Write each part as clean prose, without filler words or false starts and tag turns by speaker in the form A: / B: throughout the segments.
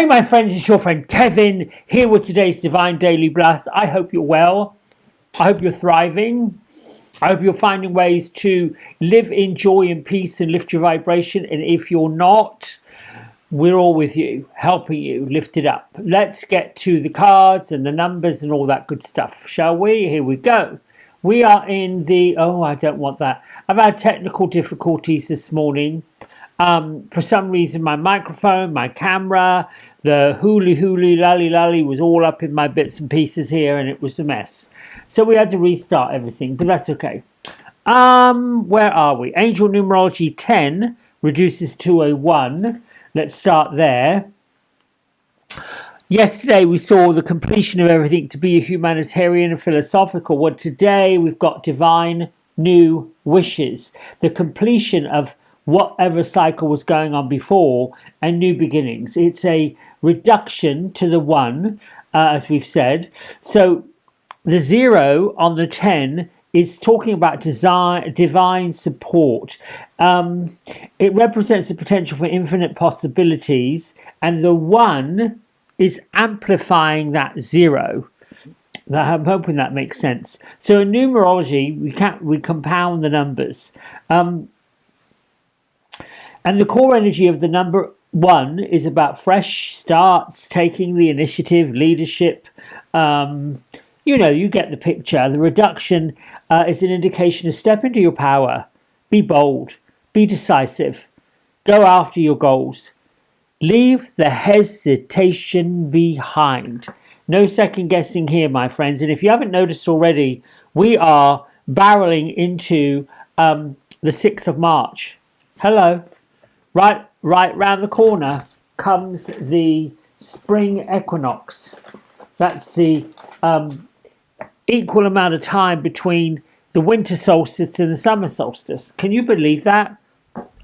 A: Hey my friends, it's your friend Kevin here with today's Divine Daily Blast. I hope you're well. I hope you're thriving. I hope you're finding ways to live in joy and peace and lift your vibration. And if you're not, we're all with you, helping you lift it up. Let's get to the cards and the numbers and all that good stuff, shall we? Here we go. We are in the... Oh, I don't want that. I've had technical difficulties this morning. For some reason, my microphone, my camera, the hooly lally was all up in my bits and pieces here, and it was a mess. So we had to restart everything, but that's okay. Where are we? Angel numerology 10 reduces to a 1. Let's start there. Yesterday we saw the completion of everything to be a humanitarian and philosophical. Well, today we've got divine new wishes, the completion of whatever cycle was going on before and new beginnings. It's a reduction to the 1, as we've said. So the 0 on the 10 is talking about divine support. It represents the potential for infinite possibilities, and the 1 is amplifying that 0. I'm hoping that makes sense. So in numerology, we compound the numbers. And the core energy of the number 1 is about fresh starts, taking the initiative, leadership. You get the picture. The reduction is an indication to step into your power. Be bold. Be decisive. Go after your goals. Leave the hesitation behind. No second guessing here, my friends. And if you haven't noticed already, we are barreling into the 6th of March. Hello. Right round the corner comes the spring equinox. That's the equal amount of time between the winter solstice and the summer solstice. Can you believe that?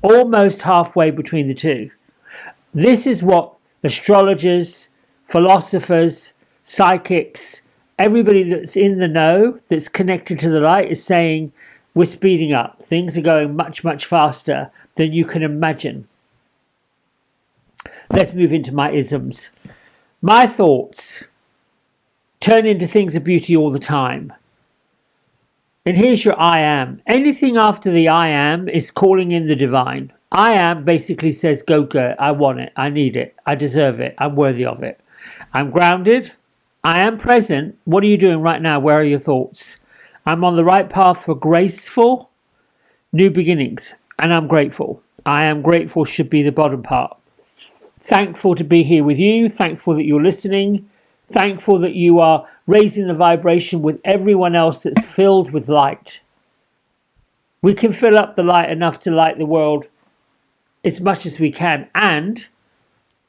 A: Almost halfway between the two. This is what astrologers, philosophers, psychics, everybody that's in the know, that's connected to the light, is saying we're speeding up. Things are going much, much faster than you can imagine. Let's move into my isms. My thoughts turn into things of beauty all the time. And here's your I am. Anything after the I am is calling in the divine. I am basically says, go, I want it, I need it, I deserve it, I'm worthy of it. I'm grounded, I am present. What are you doing right now? Where are your thoughts? I'm on the right path for graceful new beginnings, and I'm grateful. I am grateful should be the bottom part. Thankful to be here with you, thankful that you're listening, thankful that you are raising the vibration with everyone else that's filled with light. We can fill up the light enough to light the world as much as we can. And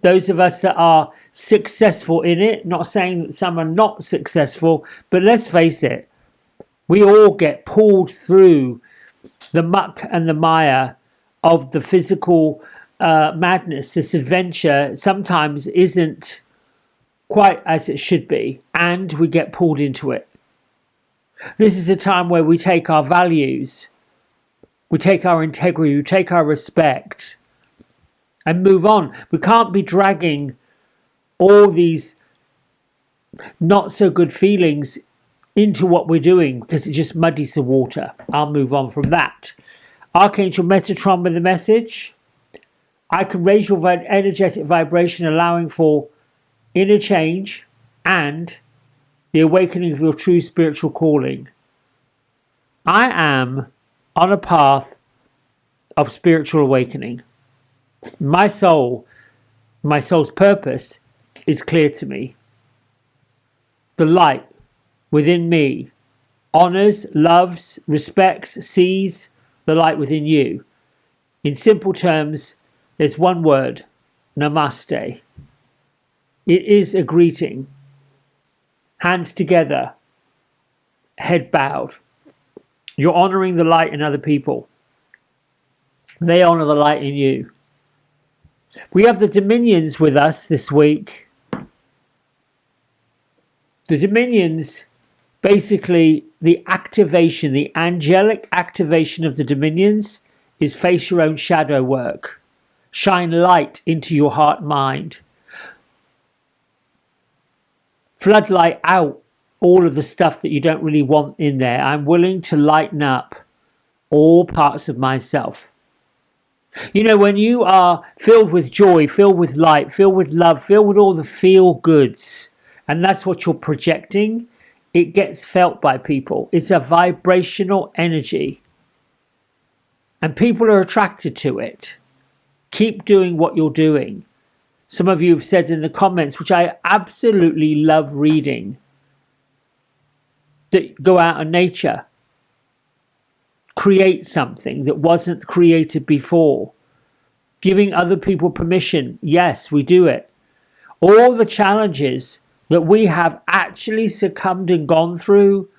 A: those of us that are successful in it, not saying that some are not successful, but let's face it, we all get pulled through the muck and the mire of the physical madness. This adventure sometimes isn't quite as it should be, and we get pulled into it. This is a time where we take our values, we take our integrity, we take our respect, and move on. We can't be dragging all these not so good feelings into what we're doing, because it just muddies the water. I'll move on from that. Archangel Metatron with the message. I can raise your energetic vibration, allowing for inner change and the awakening of your true spiritual calling. I am on a path of spiritual awakening. My soul's purpose is clear to me. The light within me honors, loves, respects, sees the light within you. In simple terms, there's one word: namaste. It is a greeting. Hands together, head bowed. You're honoring the light in other people. They honor the light in you. We have the Dominions with us this week. The Dominions, basically the activation, the angelic activation of the Dominions is face your own shadow work. Shine light into your heart and mind. floodlight out all of the stuff that you don't really want in there. I'm willing to lighten up all parts of myself. You know, when you are filled with joy, filled with light, filled with love, filled with all the feel goods, and that's what you're projecting, it gets felt by people. It's a vibrational energy. And people are attracted to it. Keep doing what you're doing. Some of you have said in the comments, which I absolutely love reading, that go out in nature. Create something that wasn't created before. Giving other people permission. Yes, we do it. All the challenges that we have actually succumbed and gone through,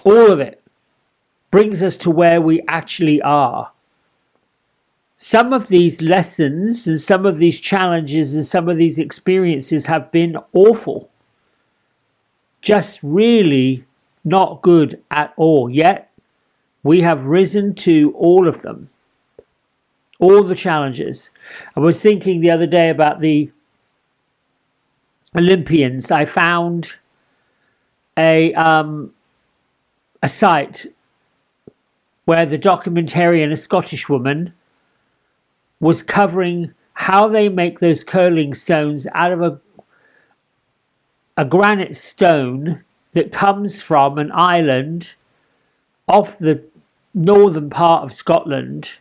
A: all of it brings us to where we actually are. Some of these lessons and some of these challenges and some of these experiences have been awful. Just really not good at all. Yet we have risen to all of them. All the challenges. I was thinking the other day about the Olympians. I found a site where the documentarian, a Scottish woman, was covering how they make those curling stones out of a granite stone that comes from an island off the northern part of Scotland.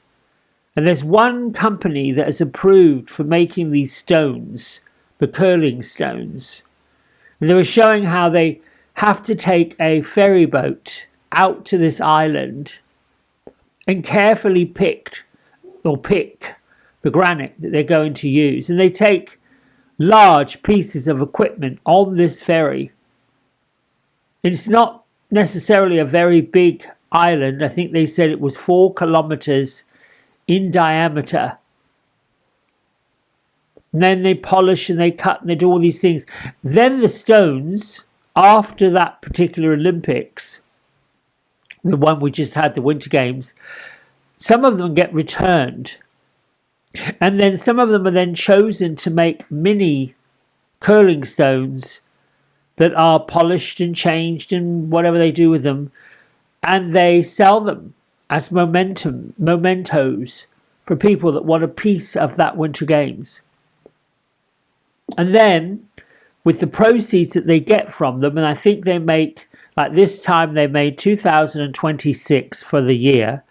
A: And there's one company that is approved for making these stones, the curling stones. And they were showing how they have to take a ferry boat out to this island and carefully pick the granite that they're going to use. And they take large pieces of equipment on this ferry. And it's not necessarily a very big island. I think they said it was 4 kilometers in diameter. And then they polish and they cut and they do all these things. Then the stones, after that particular Olympics, the one we just had, the Winter Games, some of them get returned. And then some of them are then chosen to make mini curling stones that are polished and changed and whatever they do with them. And they sell them as mementos for people that want a piece of that Winter Games. And then with the proceeds that they get from them, and I think they make, like this time they made 2,026 for the year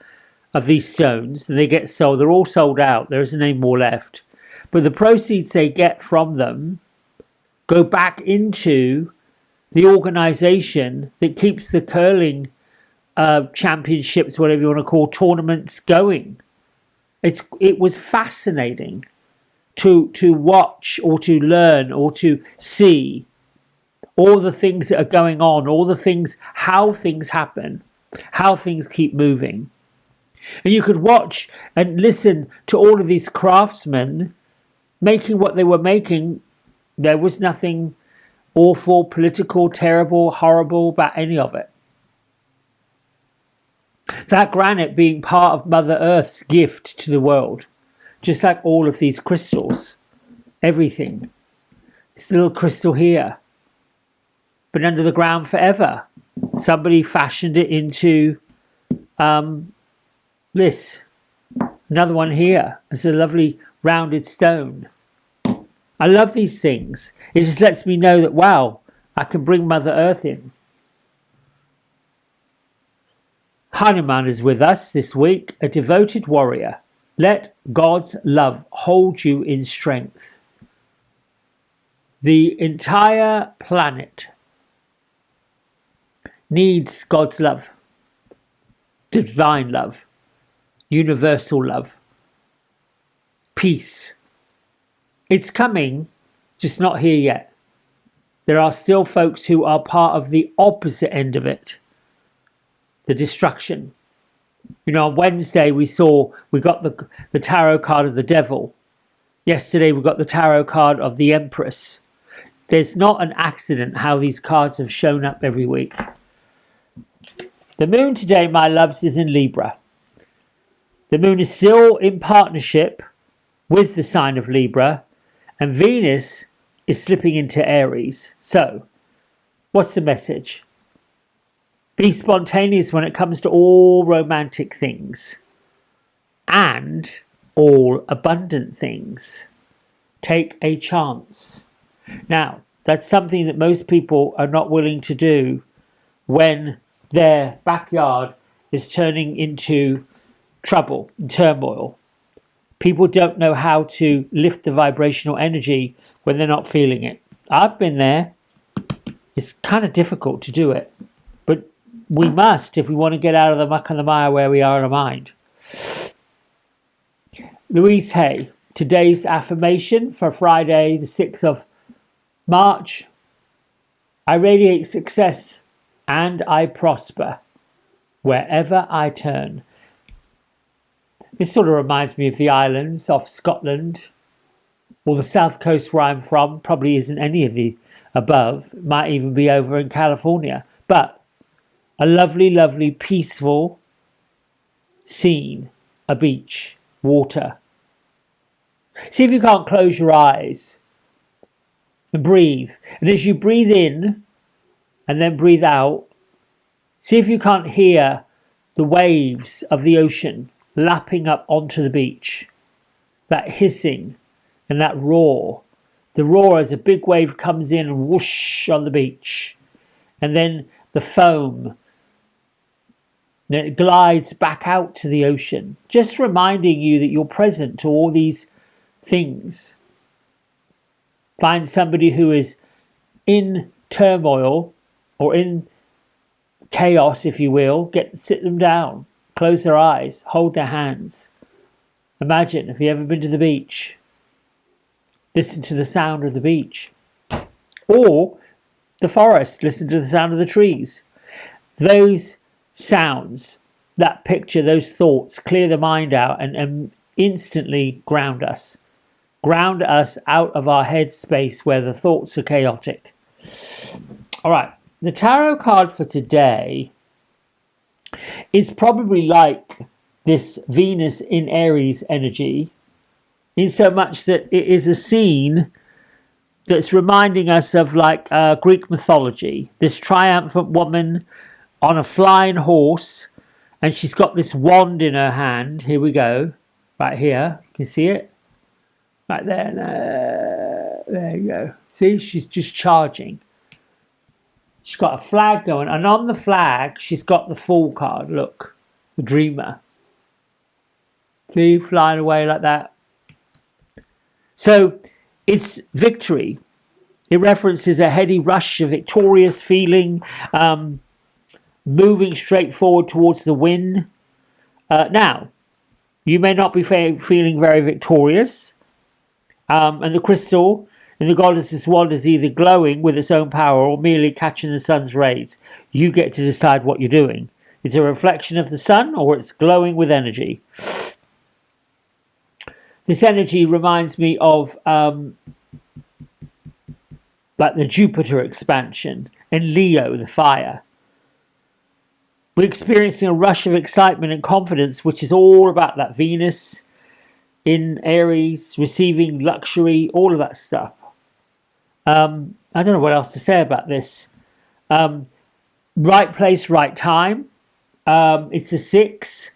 A: of these stones, and they get sold. They're all sold out. There isn't any more left. But the proceeds they get from them go back into the organisation that keeps the curling championships, whatever you want to call tournaments, going. It was fascinating to watch or to learn or to see all the things that are going on, all the things, how things happen, how things keep moving. And you could watch and listen to all of these craftsmen making what they were making. There was nothing awful, political, terrible, horrible about any of it. That granite being part of Mother Earth's gift to the world. Just like all of these crystals. Everything. This little crystal here. Been under the ground forever. Somebody fashioned it into this. Another one here. It's a lovely rounded stone. I love these things. It just lets me know that, wow, I can bring Mother Earth in. Hanuman is with us this week, a devoted warrior. Let God's love hold you in strength. The entire planet needs God's love, divine love, universal love, peace. It's coming, just not here yet. There are still folks who are part of the opposite end of it, the destruction. You know, on Wednesday we got the tarot card of the devil. Yesterday we got the tarot card of the Empress. There's not an accident how these cards have shown up every week. The moon today, my loves, is in Libra. The moon is still in partnership with the sign of Libra, and Venus is slipping into Aries. So What's the message? Be spontaneous when it comes to all romantic things and all abundant things. Take a chance. Now, that's something that most people are not willing to do when their backyard is turning into trouble and turmoil. People don't know how to lift the vibrational energy when they're not feeling it. I've been there. It's kind of difficult to do it, but we must if we want to get out of the muck and the mire where we are in our mind. Louise Hay, today's affirmation for Friday, the 6th of March. I radiate success and I prosper wherever I turn. This sort of reminds me of the islands off Scotland, or the south coast where I'm from. Probably isn't any of the above. It might even be over in California. But a lovely, lovely, peaceful scene, a beach, water. See if you can't close your eyes and breathe. And as you breathe in and then breathe out, see if you can't hear the waves of the ocean lapping up onto the beach. That hissing and that roar. The roar as a big wave comes in and whoosh on the beach. And then the foam. And it glides back out to the ocean. Just reminding you that you're present to all these things. Find somebody who is in turmoil or in chaos, if you will. Sit them down. Close their eyes. Hold their hands. Imagine, if you've ever been to the beach, listen to the sound of the beach. Or the forest, listen to the sound of the trees. Those sounds, that picture, those thoughts, clear the mind out and instantly ground us. Ground us out of our head space where the thoughts are chaotic. All right, the tarot card for today is probably like this Venus in Aries energy, in so much that it is a scene that's reminding us of like Greek mythology. This triumphant woman on a flying horse, and she's got this wand in her hand. Here we go, right here. You can see it, right there. There you go. See, she's just charging. She's got a flag going, and on the flag, she's got the Fool card. Look, the Dreamer. See, flying away like that. So, it's victory. It references a heady rush, a victorious feeling, moving straight forward towards the win. Now, you may not be feeling very victorious, and the crystal in the goddess's wand is either glowing with its own power or merely catching the sun's rays. You get to decide what you're doing. It's a reflection of the sun or it's glowing with energy. This energy reminds me of like the Jupiter expansion and Leo, the fire. We're experiencing a rush of excitement and confidence, which is all about that Venus in Aries, receiving luxury, all of that stuff. I don't know what else to say about this. Right place, right time. It's a 6.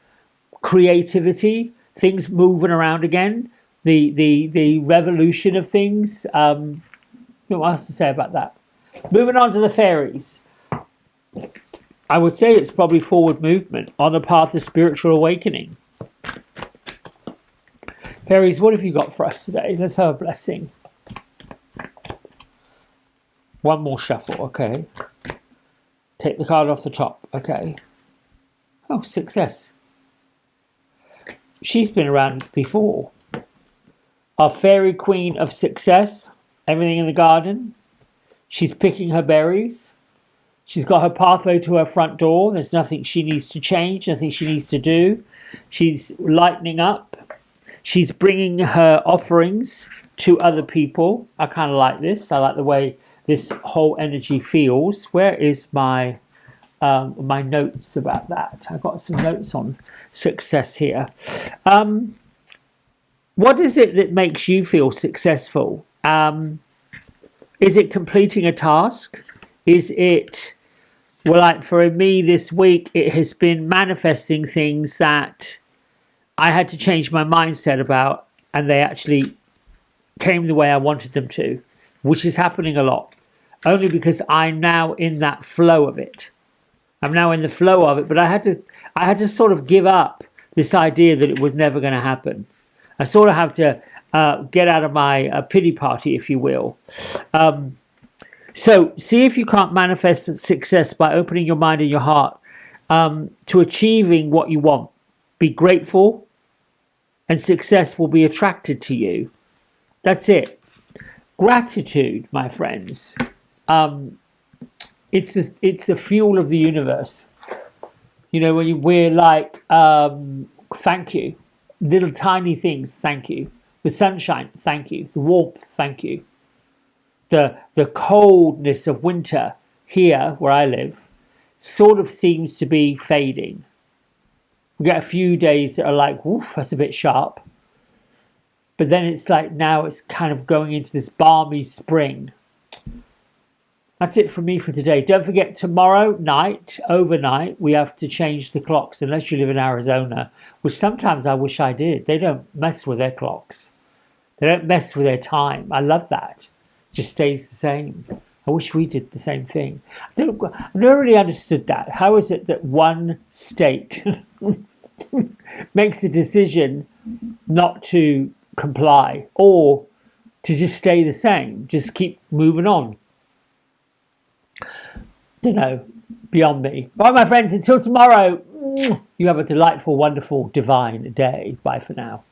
A: Creativity, things moving around again. The revolution of things. What else to say about that? Moving on to the fairies. I would say it's probably forward movement on the path of spiritual awakening. Fairies, what have you got for us today? Let's have a blessing. One more shuffle, okay. Take the card off the top, okay. Oh, success. She's been around before. Our fairy queen of success. Everything in the garden. She's picking her berries. She's got her pathway to her front door. There's nothing she needs to change, nothing she needs to do. She's lightening up. She's bringing her offerings to other people. I kind of like this. I like the way this whole energy feels. Where is my my notes about that? I've got some notes on success here. What is it that makes you feel successful? Is it completing a task? Is it, well, like for me this week, it has been manifesting things that I had to change my mindset about, and they actually came the way I wanted them to, which is happening a lot, only because I'm now in that flow of it. I'm now in the flow of it, but I had to sort of give up this idea that it was never going to happen. I sort of have to get out of my pity party, if you will. So see if you can't manifest success by opening your mind and your heart to achieving what you want. Be grateful, and success will be attracted to you. That's it. Gratitude, my friends. It's the fuel of the universe. You know, when we're like, thank you. Little tiny things, thank you. The sunshine, thank you. The warmth, thank you. The coldness of winter here, where I live, sort of seems to be fading. We get a few days that are like, woof, that's a bit sharp. But then it's like now it's kind of going into this balmy spring. That's it from me for today. Don't forget, tomorrow night, overnight, we have to change the clocks, unless you live in Arizona, which sometimes I wish I did. They don't mess with their clocks. They don't mess with their time. I love that. Just stays the same. I wish we did the same thing. I've never really understood that. How is it that one state makes a decision not to comply or to just stay the same, just keep moving on? Don't know, beyond me. All right, my friends, until tomorrow, you have a delightful, wonderful, divine day. Bye for now.